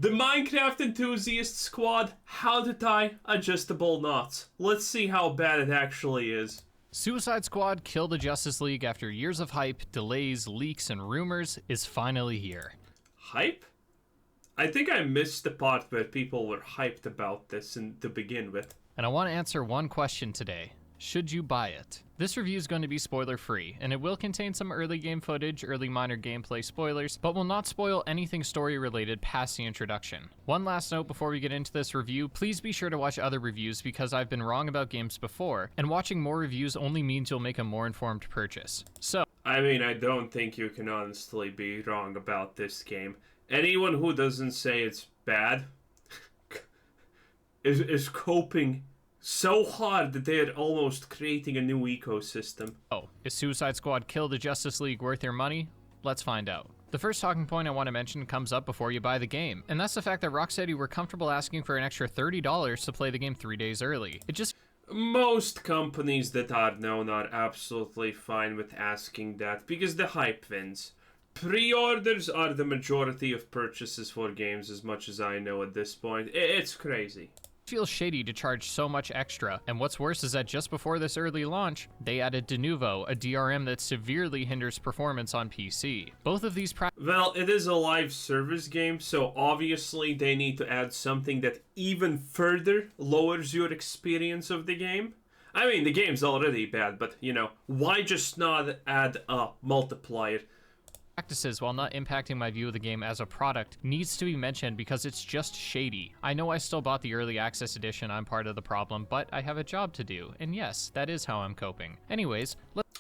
The Minecraft Enthusiast Squad, how to tie adjustable knots. Let's see how bad it actually is. Suicide Squad Kill the Justice League, after years of hype, delays, leaks, and rumors, is finally here. Hype? I think I missed the part where people were hyped about this to begin with. And I want to answer one question today. Should you buy it? This review is going to be spoiler-free, and it will contain some early game footage, early minor gameplay spoilers, but will not spoil anything story-related past the introduction. One last note before we get into this review, please be sure to watch other reviews because I've been wrong about games before, and watching more reviews only means you'll make a more informed purchase. So, I mean, I don't think you can honestly be wrong about this game. Anyone who doesn't say it's bad is coping so hard that they are almost creating a new ecosystem. Is Suicide Squad Kill the Justice League worth your money? Let's find out. The first talking point I want to mention comes up before you buy the game, and that's the fact that Rocksteady were comfortable asking for an extra $30 to play the game 3 days early. Most companies that are known are absolutely fine with asking that because the hype wins. Pre-orders are the majority of purchases for games, as much as I know at this point. It's crazy. Feels shady to charge so much extra, and what's worse is that just before this early launch, they added Denuvo, a DRM that severely hinders performance on PC. Both of these Well, it is a live service game, so obviously they need to add something that even further lowers your experience of the game. I mean, the game's already bad, but, you know, why just not add a multiplier? Practices, while not impacting my view of the game as a product, needs to be mentioned because it's just shady. I know I still bought the early access edition, I'm part of the problem, but I have a job to do, and yes, that is how I'm coping. Anyways,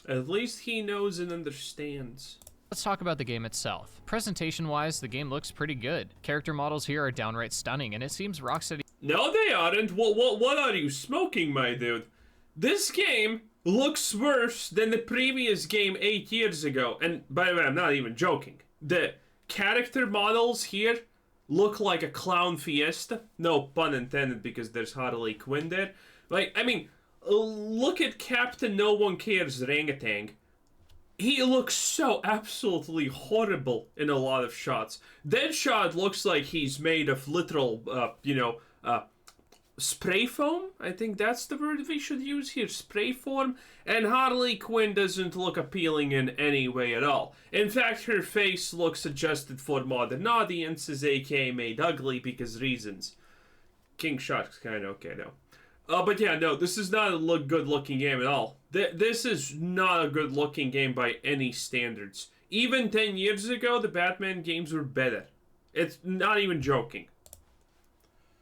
at least he knows and understands. Let's talk about the game itself. Presentation-wise, the game looks pretty good. Character models here are downright stunning, and it seems Rocksteady— No, they aren't. What are you smoking, my dude? This game looks worse than the previous game 8 years ago. And by the way, I'm not even joking. The character models here look like a clown fiesta. No pun intended, because there's Harley Quinn there. Like, I mean, look at Captain No One Cares Orangutan. He looks so absolutely horrible in a lot of shots. Deadshot looks like he's made of literal, spray foam? I think that's the word we should use here, spray foam. And Harley Quinn doesn't look appealing in any way at all. In fact, her face looks adjusted for modern audiences, aka made ugly because reasons. King Shark's kinda okay though. But yeah, no, this is not a good looking game at all. This is not a good looking game by any standards. Even 10 years ago, the Batman games were better. It's not even joking.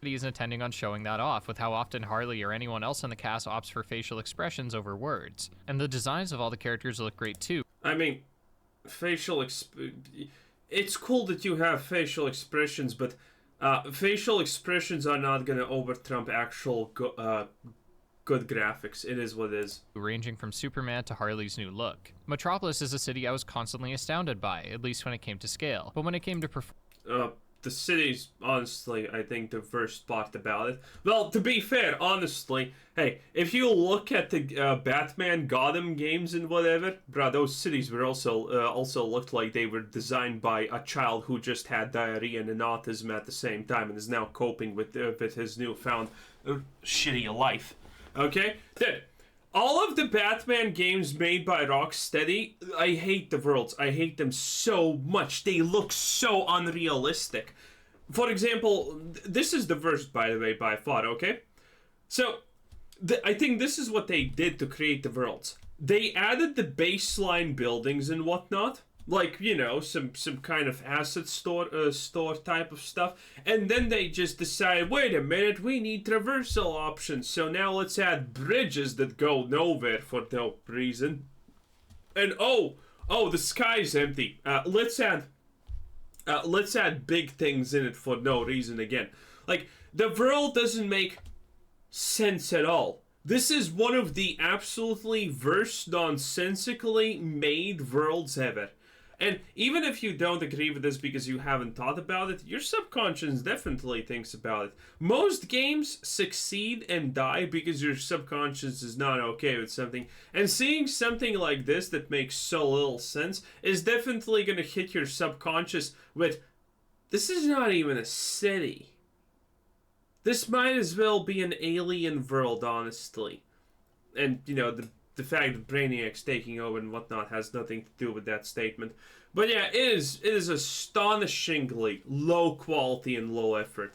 isn't intending on showing that off, with how often Harley or anyone else in the cast opts for facial expressions over words. And the designs of all the characters look great too. I mean, it's cool that you have facial expressions, but facial expressions are not gonna overtrump actual good graphics. It is what it is. Ranging from Superman to Harley's new look. Metropolis is a city I was constantly astounded by, at least when it came to scale. But when it came to the city's, honestly, I think the worst part about it. Well, to be fair, honestly, hey, if you look at the Batman Gotham games and whatever, bruh, those cities were also looked like they were designed by a child who just had diarrhea and autism at the same time and is now coping with his newfound shitty life. Okay? Then, all of the Batman games made by Rocksteady, I hate the worlds. I hate them so much. They look so unrealistic. For example, this is the worst, by the way, by far, okay? So, I think this is what they did to create the worlds. They added the baseline buildings and whatnot. Like, you know, some kind of asset store type of stuff. And then they just decide, wait a minute, we need traversal options. So now let's add bridges that go nowhere for no reason. And oh, the sky's empty. Let's add big things in it for no reason again. Like, the world doesn't make sense at all. This is one of the absolutely worst nonsensically made worlds ever. And even if you don't agree with this because you haven't thought about it, your subconscious definitely thinks about it. Most games succeed and die because your subconscious is not okay with something. And seeing something like this that makes so little sense is definitely going to hit your subconscious with This is not even a city. This might as well be an alien world, honestly. And, you know, the fact that Brainiac's taking over and whatnot has nothing to do with that statement. But yeah, it is astonishingly low quality and low effort.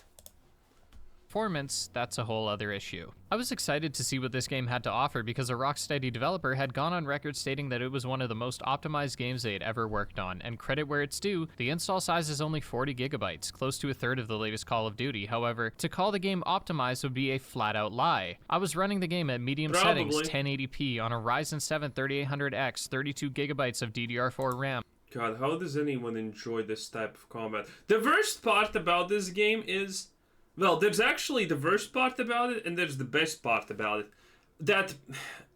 Performance, that's a whole other issue. I was excited to see what this game had to offer because a Rocksteady developer had gone on record stating that it was one of the most optimized games they had ever worked on, and credit where it's due, the install size is only 40 gigabytes, close to a third of the latest Call of Duty. However, to call the game optimized would be a flat-out lie. I was running the game at medium settings, 1080p, on a Ryzen 7 3800X, 32 gigabytes of DDR4 RAM. God, how does anyone enjoy this type of combat? The worst part about this game is... Well, there's actually the worst part about it, and there's the best part about it. That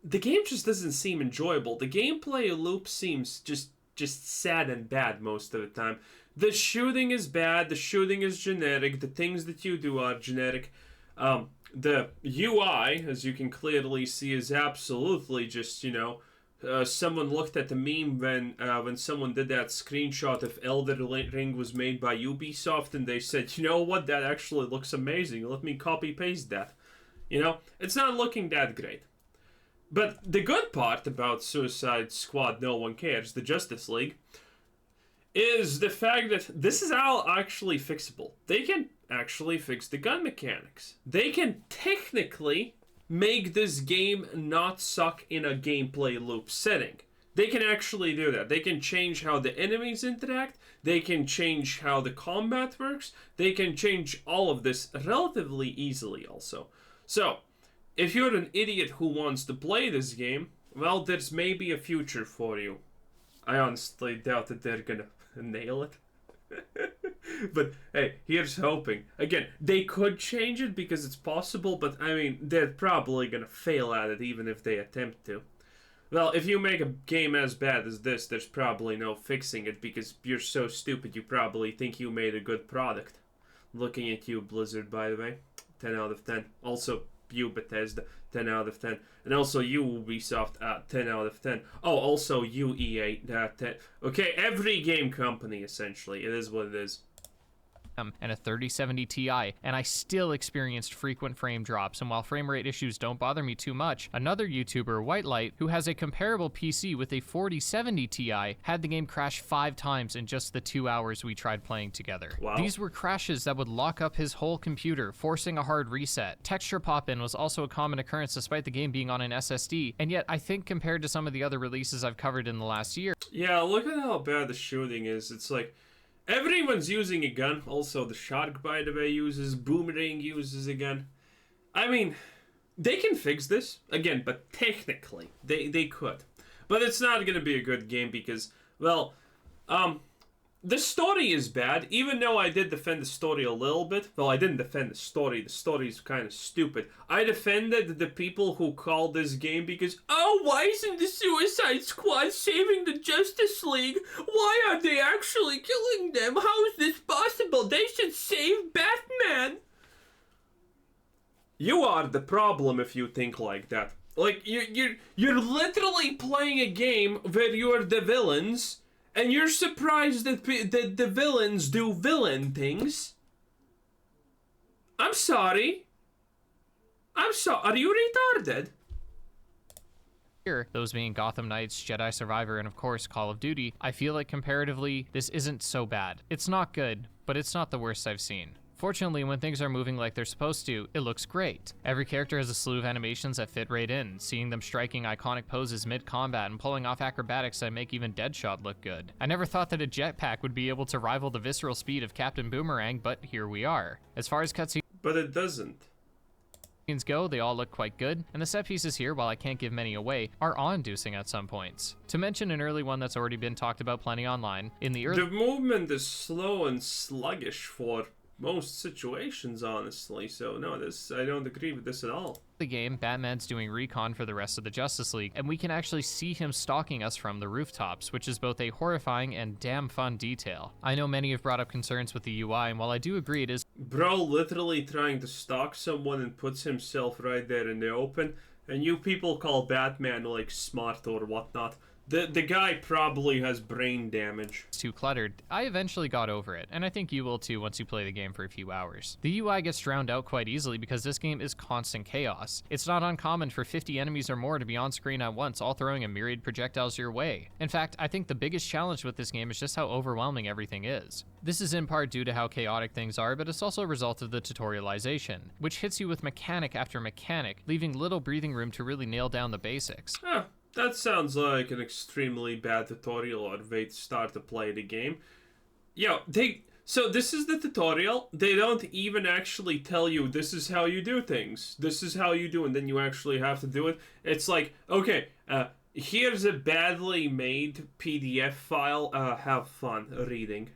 the game just doesn't seem enjoyable. The gameplay loop seems just sad and bad most of the time. The shooting is bad, the shooting is generic, the things that you do are generic. The UI, as you can clearly see, is absolutely just, you know... someone looked at the meme when someone did that screenshot of Elden Ring was made by Ubisoft, and they said, you know what, that actually looks amazing. Let me copy paste that. You know, it's not looking that great. But the good part about Suicide Squad No One Cares, the Justice League, is the fact that this is all actually fixable. They can actually fix the gun mechanics. They can technically make this game not suck in a gameplay loop setting. They can actually do that. They can change how the enemies interact. They can change how the combat works. They can change all of this relatively easily also. So, if you're an idiot who wants to play this game, well, there's maybe a future for you. I honestly doubt that they're gonna nail it. But hey, here's hoping. Again, they could change it because it's possible, but I mean, they're probably gonna fail at it even if they attempt to. Well, if you make a game as bad as this, there's probably no fixing it because you're so stupid you probably think you made a good product. Looking at you, Blizzard, by the way. 10 out of 10. Also, you, Bethesda. 10 out of 10. And also you, Ubisoft, 10 out of 10. Oh, also you, EA, 10. Okay, every game company, essentially. It is what it is. And a 3070 Ti, and I still experienced frequent frame drops, and while frame rate issues don't bother me too much, another YouTuber, Whitelight, who has a comparable PC with a 4070 Ti, had the game crash 5 times in just the 2 hours we tried playing together. Wow. These were crashes that would lock up his whole computer, forcing a hard reset. Texture pop-in was also a common occurrence despite the game being on an SSD, and yet I think compared to some of the other releases I've covered in the last year... Yeah, look at how bad the shooting is. It's like... Everyone's using a gun. Also, the Shark, by the way, uses. Boomerang uses a gun. I mean, they can fix this. Again, but technically, they could. But it's not going to be a good game because, well, the story is bad. Even though I did defend the story a little bit. Well, I didn't defend the story. The story's kind of stupid. I defended the people who called this game because, oh, why isn't the Suicide Squad saving the Justice League? Why are they actually killing them? How is this possible? They should save Batman. You are the problem if you think like that. Like, you're literally playing a game where you're the villains... And you're surprised that the villains do villain things? I'm sorry. Are you retarded? Here, those being Gotham Knights, Jedi Survivor, and of course Call of Duty, I feel like comparatively, this isn't so bad. It's not good, but it's not the worst I've seen. Fortunately, when things are moving like they're supposed to, it looks great. Every character has a slew of animations that fit right in, seeing them striking iconic poses mid-combat and pulling off acrobatics that make even Deadshot look good. I never thought that a jetpack would be able to rival the visceral speed of Captain Boomerang, but here we are. As far as cutscenes But it doesn't. go, they all look quite good, and the set pieces here, while I can't give many away, are awe-inducing at some points. To mention an early one that's already been talked about plenty online, in the early... The movement is slow and sluggish for most situations, honestly, so no, I don't agree with this at all. The game, Batman's doing recon for the rest of the Justice League, and we can actually see him stalking us from the rooftops, which is both a horrifying and damn fun detail. I know many have brought up concerns with the UI, and while I do agree it is... Bro literally trying to stalk someone and puts himself right there in the open, and you people call Batman, like, smart or whatnot. The guy probably has brain damage. It's too cluttered. I eventually got over it, and I think you will too once you play the game for a few hours. The UI gets drowned out quite easily because this game is constant chaos. It's not uncommon for 50 enemies or more to be on screen at once, all throwing a myriad projectiles your way. In fact, I think the biggest challenge with this game is just how overwhelming everything is. This is in part due to how chaotic things are, but it's also a result of the tutorialization, which hits you with mechanic after mechanic, leaving little breathing room to really nail down the basics. Huh, that sounds like an extremely bad tutorial or way to start to play the game. Yo, so this is the tutorial. They don't even actually tell you this is how you do things. This is how you do, and then you actually have to do it. It's like, okay, here's a badly made PDF file. Have fun reading.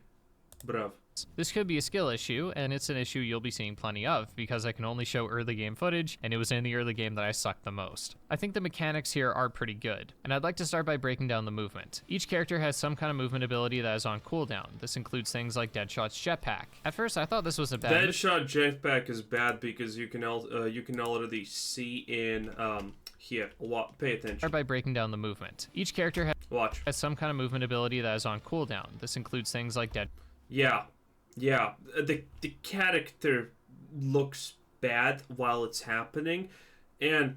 Bruv. This could be a skill issue, and it's an issue you'll be seeing plenty of, because I can only show early game footage, and it was in the early game that I sucked the most. I think the mechanics here are pretty good, and I'd like to start by breaking down the movement. Each character has some kind of movement ability that is on cooldown. This includes things like Deadshot's jetpack. At first, I thought this was a bad... Deadshot jetpack is bad because you can already see in here. Pay attention. Start by breaking down the movement. Each character has some kind of movement ability that is on cooldown. This includes things like Yeah, the character looks bad while it's happening, and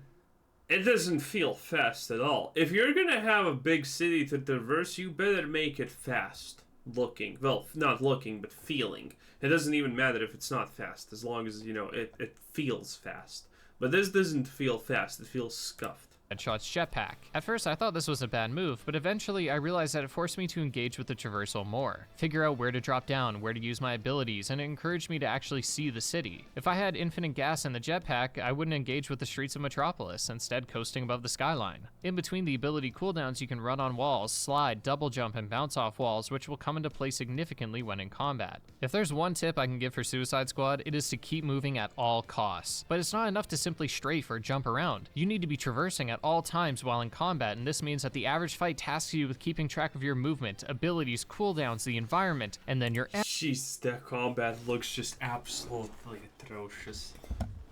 it doesn't feel fast at all. If you're gonna have a big city to traverse, you better make it fast looking. Well, not looking, but feeling. It doesn't even matter if it's not fast, as long as, you know, it feels fast. But this doesn't feel fast, it feels scuffed. Deadshot's jetpack. At first, I thought this was a bad move, but eventually I realized that it forced me to engage with the traversal more, figure out where to drop down, where to use my abilities, and it encouraged me to actually see the city. If I had infinite gas in the jetpack, I wouldn't engage with the streets of Metropolis, instead coasting above the skyline. In between the ability cooldowns, you can run on walls, slide, double jump, and bounce off walls, which will come into play significantly when in combat. If there's one tip I can give for Suicide Squad, it is to keep moving at all costs. But it's not enough to simply strafe or jump around. You need to be traversing at all times while in combat, and this means that the average fight tasks you with keeping track of your movement, abilities, cooldowns, the environment, and then your... Jeez, that combat looks just absolutely atrocious.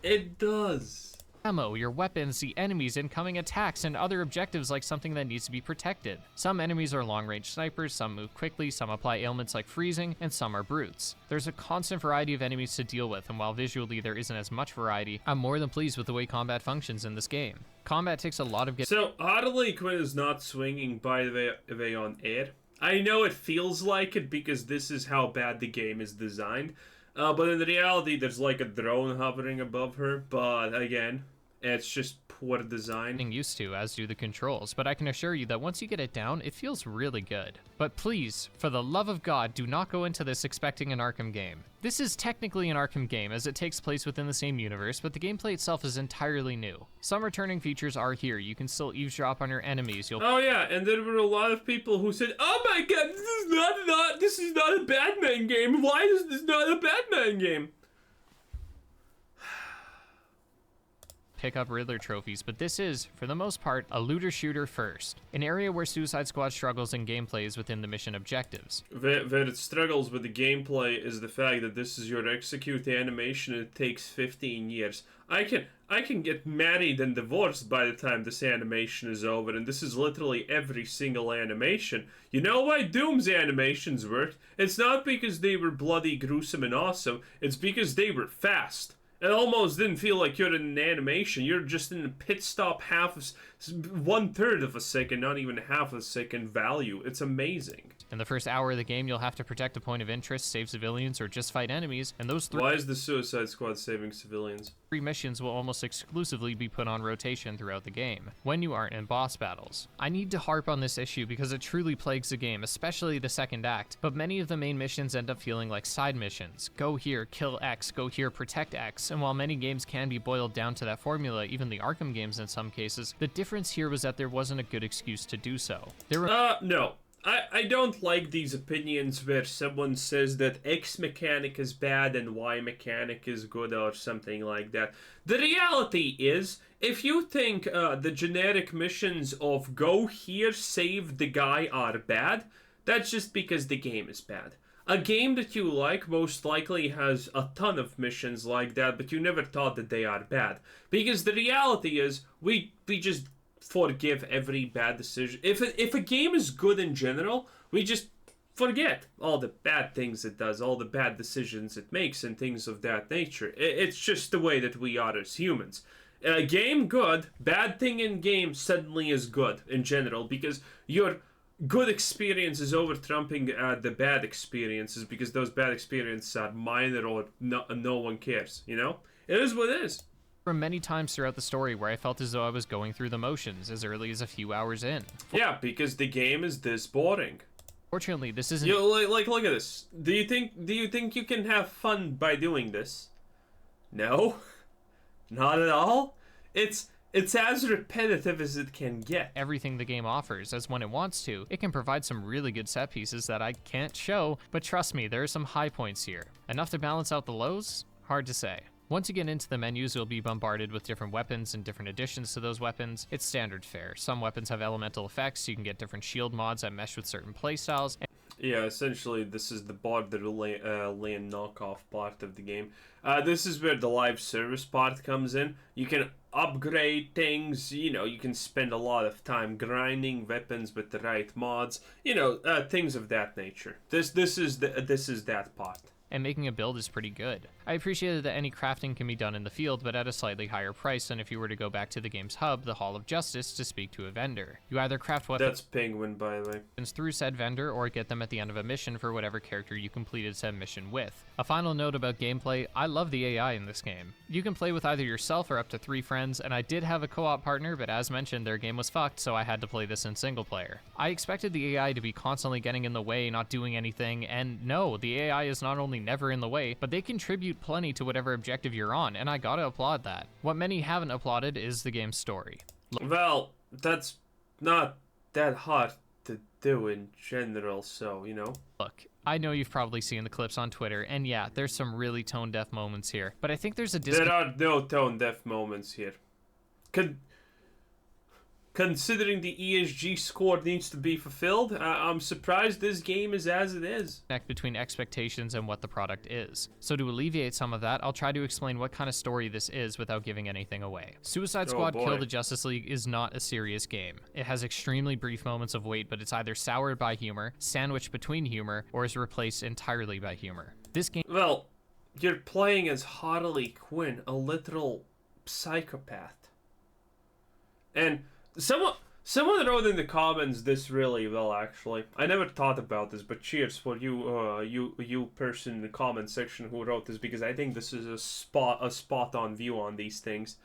It does. Ammo, your weapons, the enemies, incoming attacks, and other objectives like something that needs to be protected. Some enemies are long-range snipers, some move quickly, some apply ailments like freezing, and some are brutes. There's a constant variety of enemies to deal with, and while visually there isn't as much variety, I'm more than pleased with the way combat functions in this game. Combat takes a lot of So, Harley Quinn is not swinging by the way on air. I know it feels like it because this is how bad the game is designed, but in reality there's like a drone hovering above her, but again, it's just poor design. Used to, as do the controls, but I can assure you that once you get it down, it feels really good. But please, for the love of God, do not go into this expecting an Arkham game. This is technically an Arkham game, as it takes place within the same universe, but the gameplay itself is entirely new. Some returning features are here. You can still eavesdrop on your enemies. Oh yeah, and there were a lot of people who said, "Oh my God, this is not a Batman game. Why is this not a Batman game?" Pick up Riddler trophies, but this is, for the most part, a looter-shooter first. An area where Suicide Squad struggles in gameplay is within the mission objectives. Where it struggles with the gameplay is the fact that this is your execute animation and it takes 15 years. I can get married and divorced by the time this animation is over, and this is literally every single animation. You know why Doom's animations worked? It's not because they were bloody, gruesome, and awesome, it's because they were fast. It almost didn't feel like you're in an animation. You're just in a pit stop 1/3 of a second, not even half a second value. It's amazing. In the first hour of the game, you'll have to protect a point of interest, save civilians, or just fight enemies, and those Why is the Suicide Squad saving civilians? 3 missions will almost exclusively be put on rotation throughout the game, when you aren't in boss battles. I need to harp on this issue because it truly plagues the game, especially the second act, but many of the main missions end up feeling like side missions. Go here, kill X, go here, protect X, and while many games can be boiled down to that formula, even the Arkham games in some cases, the difference here was that there wasn't a good excuse to do so. No. I don't like these opinions where someone says that X mechanic is bad and Y mechanic is good or something like that. The reality is, if you think the generic missions of go here, save the guy are bad, that's just because the game is bad. A game that you like most likely has a ton of missions like that, but you never thought that they are bad. Because the reality is, we just forgive every bad decision. If a game is good in general, we just forget all the bad things it does, all the bad decisions it makes, and things of that nature. It's just the way that we are as humans. A game good, bad thing in game suddenly is good in general, because your good experience is over trumping the bad experiences, because those bad experiences are minor or no one cares, you know? It is what it is. From many times throughout the story where I felt as though I was going through the motions as early as a few hours in. Yeah, because the game is this boring. Fortunately, this isn't... Like, look at this. Do you think you can have fun by doing this? No? Not at all? It's as repetitive as it can get. Everything the game offers, as when it wants to, it can provide some really good set pieces that I can't show, but trust me, there are some high points here. Enough to balance out the lows? Hard to say. Once you get into the menus, you'll be bombarded with different weapons and different additions to those weapons. It's standard fare. Some weapons have elemental effects, so you can get different shield mods that mesh with certain playstyles. Yeah, essentially, this is the borderland knockoff part of the game. This is where the live service part comes in. You can upgrade things, you know, you can spend a lot of time grinding weapons with the right mods, you know, things of that nature. This is that part. And making a build is pretty good. I appreciated that any crafting can be done in the field, but at a slightly higher price than if you were to go back to the game's hub, the Hall of Justice, to speak to a vendor. You either craft weapons That's Penguin, by the way. Through said vendor, or get them at the end of a mission for whatever character you completed said mission with. A final note about gameplay, I love the AI in this game. You can play with either yourself or up to 3 friends, and I did have a co-op partner, but as mentioned, their game was fucked, so I had to play this in single player. I expected the AI to be constantly getting in the way, not doing anything, and no, the AI is not only never in the way, but they contribute plenty to whatever objective you're on, and I gotta applaud that. What many haven't applauded is the game's story. Well, that's not that hard to do in general, so, you know. Look, I know you've probably seen the clips on Twitter, and yeah, there's some really tone-deaf moments here, but I think there's a There are no tone-deaf moments here. Considering the ESG score needs to be fulfilled, I'm surprised this game is as it is. Connect between expectations and what the product is. So to alleviate some of that, I'll try to explain what kind of story this is without giving anything away. Suicide Squad Kill the Justice League is not a serious game. It has extremely brief moments of weight, but it's either soured by humor, sandwiched between humor, or is replaced entirely by humor. This game... Well, you're playing as Harley Quinn, a literal psychopath. And... Someone wrote in the comments this really well, actually. I never thought about this, but cheers for you person in the comment section who wrote this, because I think this is a spot-on view on these things.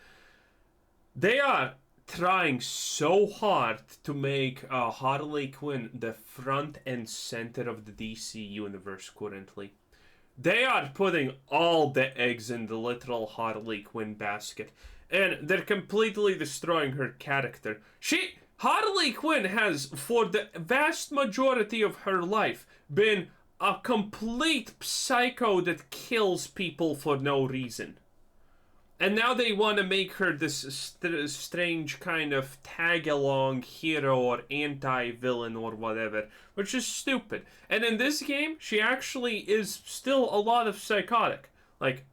They are trying so hard to make Harley Quinn the front and center of the DC universe currently. They are putting all the eggs in the literal Harley Quinn basket. And they're completely destroying her character. Harley Quinn has, for the vast majority of her life, been a complete psycho that kills people for no reason. And now they want to make her this strange kind of tag-along hero or anti-villain or whatever, which is stupid. And in this game, she actually is still a lot of psychotic. Like...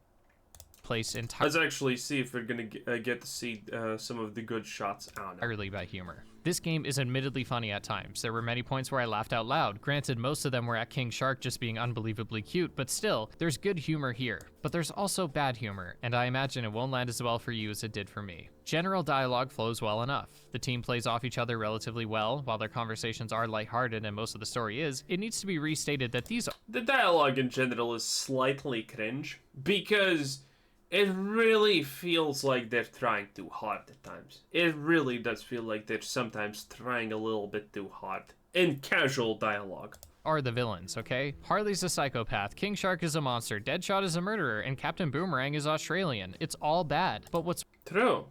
Let's actually see if we're gonna get to see some of the good shots on it. Entirely by humor. This game is admittedly funny at times. There were many points where I laughed out loud. Granted, most of them were at King Shark just being unbelievably cute, but still, there's good humor here. But there's also bad humor, and I imagine it won't land as well for you as it did for me. General dialogue flows well enough. The team plays off each other relatively well. While their conversations are lighthearted and most of the story is, it needs to be restated that the dialogue in general is slightly cringe, because... it really feels like they're trying too hard at times. It really does feel like they're sometimes trying a little bit too hard. In casual dialogue. Are the villains, okay? Harley's a psychopath, King Shark is a monster, Deadshot is a murderer, and Captain Boomerang is Australian. It's all bad. But what's... True.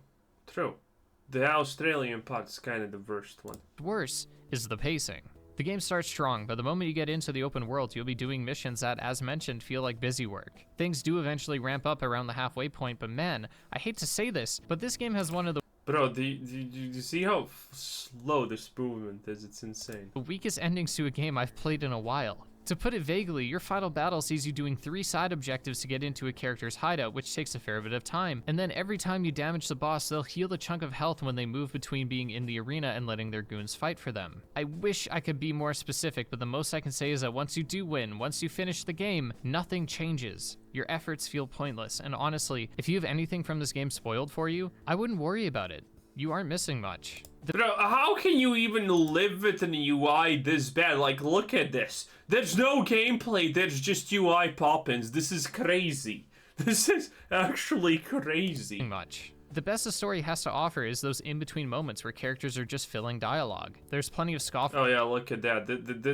The Australian part's kind of the worst one. Worse is the pacing. The game starts strong, but the moment you get into the open world, you'll be doing missions that, as mentioned, feel like busy work. Things do eventually ramp up around the halfway point, but man, I hate to say this, but this game has one of the... Bro, do you see how slow this movement is? It's insane. The weakest endings to a game I've played in a while. To put it vaguely, your final battle sees you doing 3 side objectives to get into a character's hideout, which takes a fair bit of time. And then every time you damage the boss, they'll heal a chunk of health when they move between being in the arena and letting their goons fight for them. I wish I could be more specific, but the most I can say is that once you do win, once you finish the game, nothing changes. Your efforts feel pointless, and honestly, if you have anything from this game spoiled for you, I wouldn't worry about it. You aren't missing much. Bro, how can you even live with an UI this bad? Like, look at this. There's no gameplay, there's just UI pop-ins. This is crazy. This is actually crazy. Much. The best the story has to offer is those in-between moments where characters are just filling dialogue. There's plenty of scoff. Oh yeah, look at that.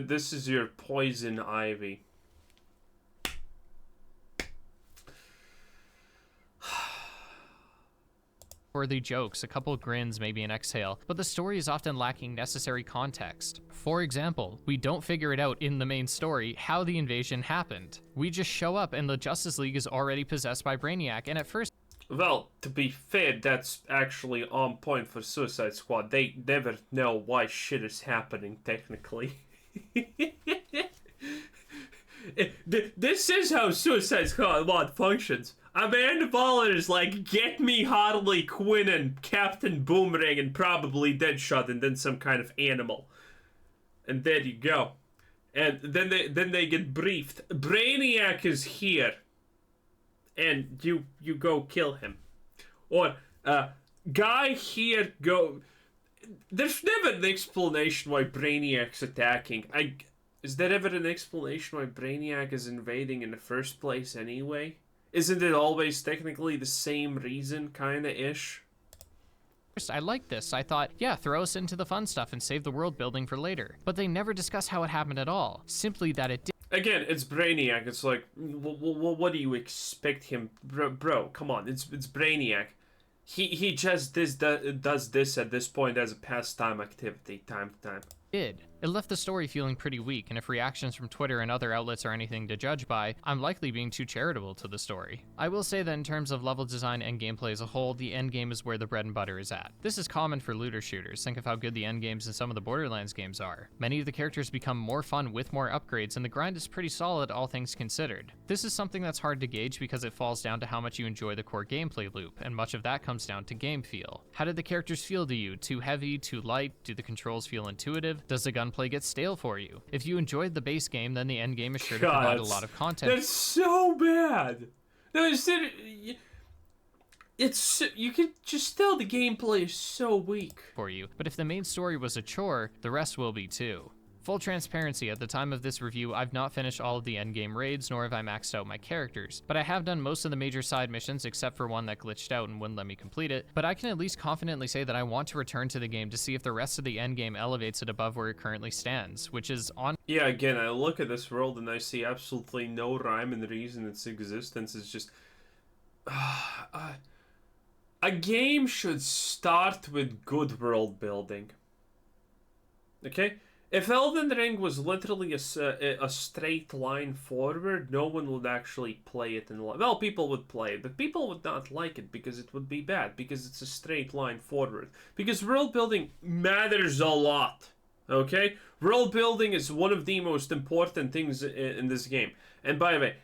This is your poison ivy. Worthy jokes, a couple grins, maybe an exhale, but the story is often lacking necessary context. For example, we don't figure it out in the main story how the invasion happened. We just show up and the Justice League is already possessed by Brainiac, and at first... Well, to be fair, that's actually on point for Suicide Squad. They never know why shit is happening, technically. This is how Suicide Squad functions. Amanda Waller is like, get me Harley Quinn and Captain Boomerang and probably Deadshot and then some kind of animal. And there you go. And then they get briefed. Brainiac is here. And you go kill him. Or, guy here go... There's never an explanation why Brainiac's attacking. Is there ever an explanation why Brainiac is invading in the first place anyway? Isn't it always technically the same reason, kinda-ish? I liked this. I thought, yeah, throw us into the fun stuff and save the world building for later. But they never discuss how it happened at all. Simply that it did. Again, it's Brainiac. It's like, what do you expect him... Bro, come on, it's Brainiac. He just does this at this point as a pastime activity, time to time. It left the story feeling pretty weak, and if reactions from Twitter and other outlets are anything to judge by, I'm likely being too charitable to the story. I will say that in terms of level design and gameplay as a whole, the endgame is where the bread and butter is at. This is common for looter shooters. Think of how good the endgames in some of the Borderlands games are. Many of the characters become more fun with more upgrades, and the grind is pretty solid, all things considered. This is something that's hard to gauge because it falls down to how much you enjoy the core gameplay loop, and much of that comes down to game feel. How did the characters feel to you? Too heavy? Too light? Do the controls feel intuitive? Does the gunplay get stale for you? If you enjoyed the base game, then the end game is sure to provide a lot of content. That's so bad. No, it's you can just tell the gameplay is so weak for you. But if the main story was a chore, the rest will be too. Full transparency, at the time of this review, I've not finished all of the endgame raids, nor have I maxed out my characters. But I have done most of the major side missions, except for one that glitched out and wouldn't let me complete it. But I can at least confidently say that I want to return to the game to see if the rest of the endgame elevates it above where it currently stands, which is on... Yeah, again, I look at this world and I see absolutely no rhyme and reason its existence. Is just... a game should start with good world building. Okay? If Elden Ring was literally a straight line forward, no one would actually play it. Well, people would play it, but people would not like it because it would be bad, because it's a straight line forward. Because world building matters a lot, okay? World building is one of the most important things in this game. And by the way,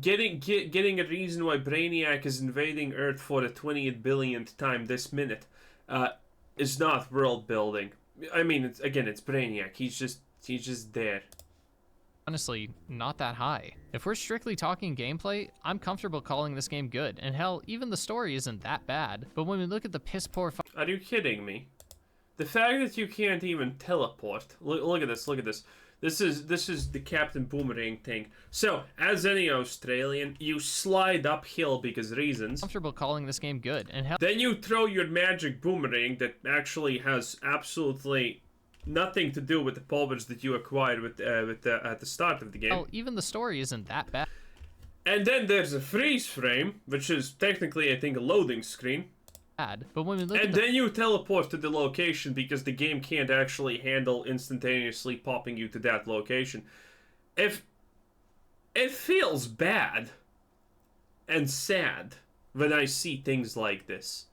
getting a reason why Brainiac is invading Earth for the 20th billionth time this minute is not world building. I mean, it's Brainiac. He's just there. Honestly, not that high. If we're strictly talking gameplay, I'm comfortable calling this game good, and hell, even the story isn't that bad. But when we look at the piss poor... Are you kidding me? The fact that you can't even teleport. Look at this. Look at this. This is the Captain Boomerang thing. So, as any Australian, you slide uphill because reasons. Comfortable calling this game good, and hell... Then you throw your magic boomerang that actually has absolutely nothing to do with the powers that you acquired at the start of the game. Oh, even the story isn't that bad. And then there's a freeze frame, which is technically, I think, a loading screen. But when we look and then you teleport to the location because the game can't actually handle instantaneously popping you to that location. If it feels bad and sad when I see things like this.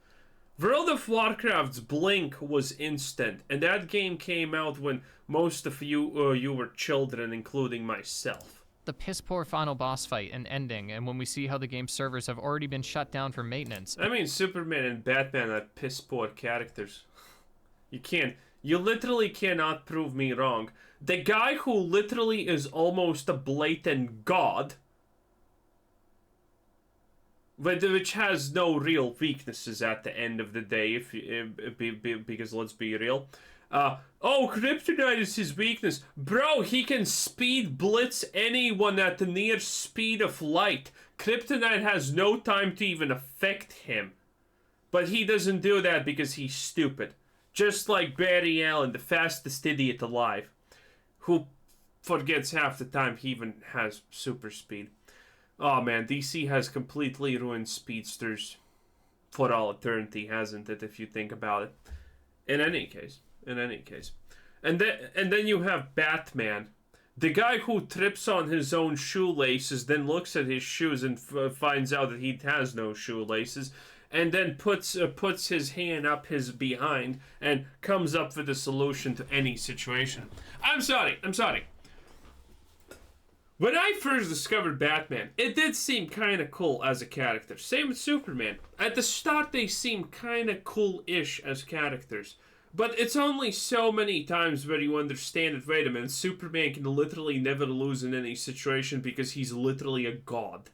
World of Warcraft's blink was instant, and that game came out when most of you were children, including myself. The piss poor final boss fight and ending, and when we see how the game's servers have already been shut down for maintenance. I mean, Superman and Batman are piss poor characters. You literally cannot prove me wrong. The guy who literally is almost a blatant god, which has no real weaknesses at the end of the day, because let's be real. Oh, kryptonite is his weakness. Bro, he can speed blitz anyone at the near speed of light. Kryptonite has no time to even affect him. But he doesn't do that because he's stupid. Just like Barry Allen, the fastest idiot alive, who forgets half the time he even has super speed. Oh man, DC has completely ruined speedsters for all eternity, hasn't it, if you think about it? In any case. And then you have Batman. The guy who trips on his own shoelaces, then looks at his shoes and finds out that he has no shoelaces, and then puts his hand up his behind and comes up with a solution to any situation. I'm sorry. When I first discovered Batman, it did seem kind of cool as a character. Same with Superman. At the start, they seemed kind of cool-ish as characters. But it's only so many times where you understand that, wait a minute, Superman can literally never lose in any situation because he's literally a god.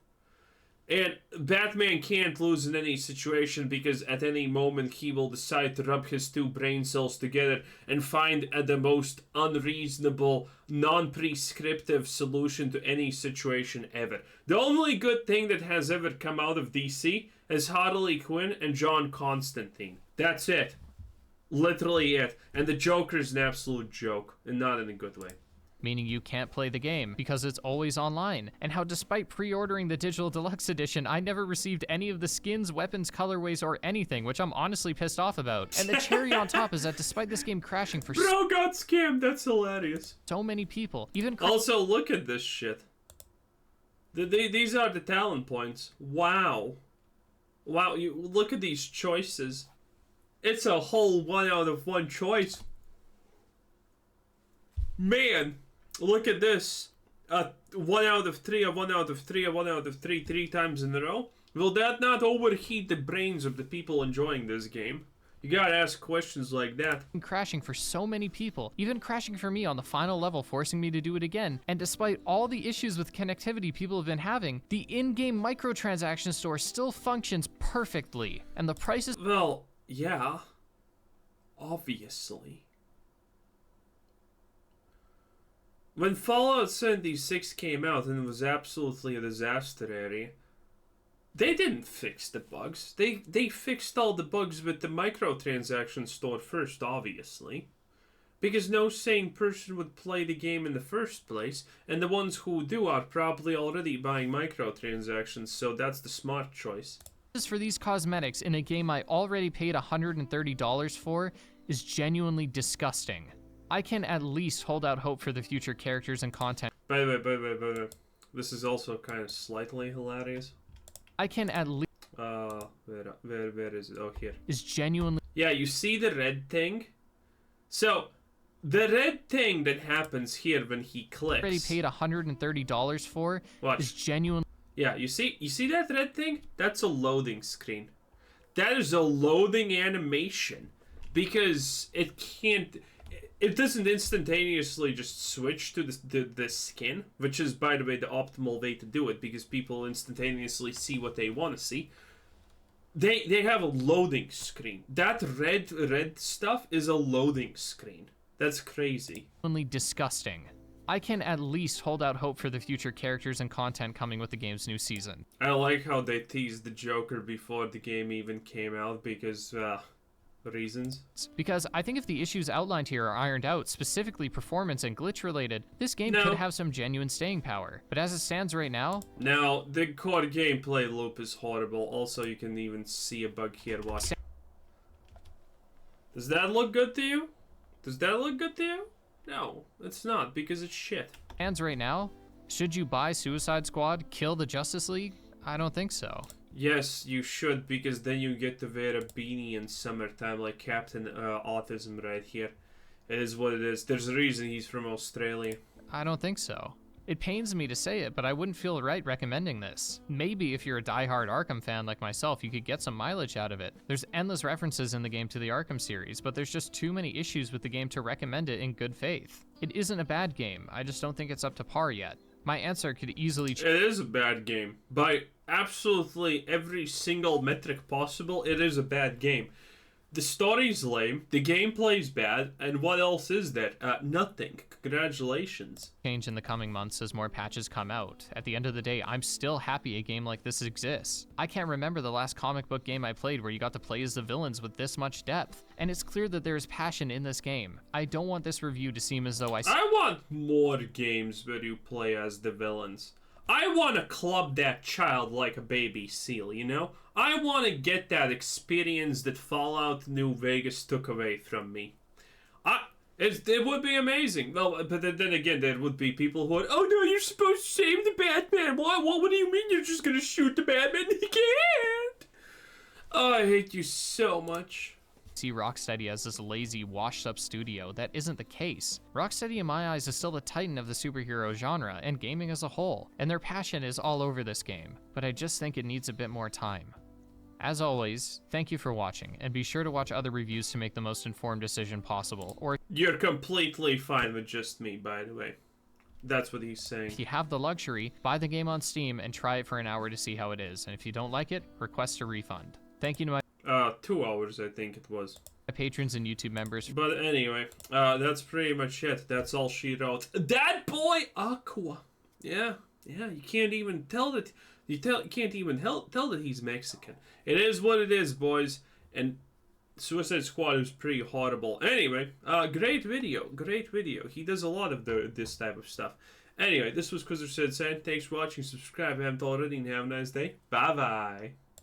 And Batman can't lose in any situation because at any moment he will decide to rub his two brain cells together and find the most unreasonable, non-prescriptive solution to any situation ever. The only good thing that has ever come out of DC is Harley Quinn and John Constantine. That's it. Literally it. And the Joker's an absolute joke, and not in a good way. Meaning you can't play the game because it's always online, and how despite pre-ordering the digital deluxe edition, I never received any of the skins, weapons, colorways, or anything, which I'm honestly pissed off about. And the cherry on top is that despite this game crashing for Bro got scammed, that's hilarious. So many people, even also look at this shit. These are the talent points. Wow, you look at these choices. It's a whole 1 out of 1 choice. Man, look at this. 1 out of 3, a 1 out of 3, a 1 out of 3, 3 times in a row. Will that not overheat the brains of the people enjoying this game? You gotta ask questions like that. Crashing for so many people, even crashing for me on the final level, forcing me to do it again. And despite all the issues with connectivity people have been having, the in-game microtransaction store still functions perfectly. And the prices... Well, yeah. Obviously. When Fallout 76 came out and it was absolutely a disaster area, they didn't fix the bugs. They fixed all the bugs with the microtransaction store first, obviously. Because no sane person would play the game in the first place, and the ones who do are probably already buying microtransactions, so that's the smart choice. For these cosmetics in a game I already paid $130 for is genuinely disgusting. I can at least hold out hope for the future characters and content. By the way. This is also kind of slightly hilarious. I can at least... where is it? Oh, here. Is genuinely... Yeah, you see the red thing? So, the red thing that happens here when he clicks... Already paid $130 for is genuinely... Yeah, you see that red thing? That's a loading screen. That is a loading animation. Because it doesn't instantaneously just switch to the skin, which is, by the way, the optimal way to do it, because people instantaneously see what they want to see. They have a loading screen. That red stuff is a loading screen. That's crazy. Only disgusting. I can at least hold out hope for the future characters and content coming with the game's new season. I like how they teased the Joker before the game even came out, because, reasons. Because I think if the issues outlined here are ironed out, specifically performance and glitch related, this game could have some genuine staying power. But as it stands right now... Now, the core gameplay loop is horrible. Also, you can even see a bug here. Watch. Does that look good to you? No, it's not, because it's shit. Stands right now, should you buy Suicide Squad, kill the Justice League? I don't think so. Yes, you should, because then you get to wear a beanie in summertime like Captain Autism right here. It is what it is. There's a reason he's from Australia. I don't think so. It pains me to say it, but I wouldn't feel right recommending this. Maybe if you're a die-hard Arkham fan like myself, you could get some mileage out of it. There's endless references in the game to the Arkham series, but there's just too many issues with the game to recommend it in good faith. It isn't a bad game, I just don't think it's up to par yet. My answer could easily It is a bad game. By absolutely every single metric possible, it is a bad game. The story's lame, the gameplay's bad, and what else is there? Nothing. Congratulations. change in the coming months as more patches come out. At the end of the day, I'm still happy a game like this exists. I can't remember the last comic book game I played where you got to play as the villains with this much depth, and it's clear that there is passion in this game. I don't want this review to seem as though I want more games where you play as the villains. I want to club that child like a baby seal, you know? I want to get that experience that Fallout New Vegas took away from me. It would be amazing. Well, but then again, there would be people who would, oh no, you're supposed to save the Batman. What do you mean you're just gonna shoot the Batman? You can't! Oh, I hate you so much. see Rocksteady as this lazy, washed-up studio. That isn't the case. Rocksteady, in my eyes, is still the titan of the superhero genre and gaming as a whole, and their passion is all over this game, but I just think it needs a bit more time. As always, thank you for watching, and be sure to watch other reviews to make the most informed decision possible, or You're completely fine with just me, by the way. That's what he's saying. if you have the luxury, buy the game on Steam and try it for an hour to see how it is, and if you don't like it, request a refund. Thank you to my 2 hours, I think it was. patrons and YouTube members. But anyway, that's pretty much it. That's all she wrote. That boy Aqua. Yeah, you can't even tell that. You can't even tell that he's Mexican. It is what it is, boys. And Suicide Squad is pretty horrible. Anyway, great video. He does a lot of this type of stuff. Anyway, this was Quizzer Said saying, thanks for watching. Subscribe if you haven't already, and have a nice day. Bye bye.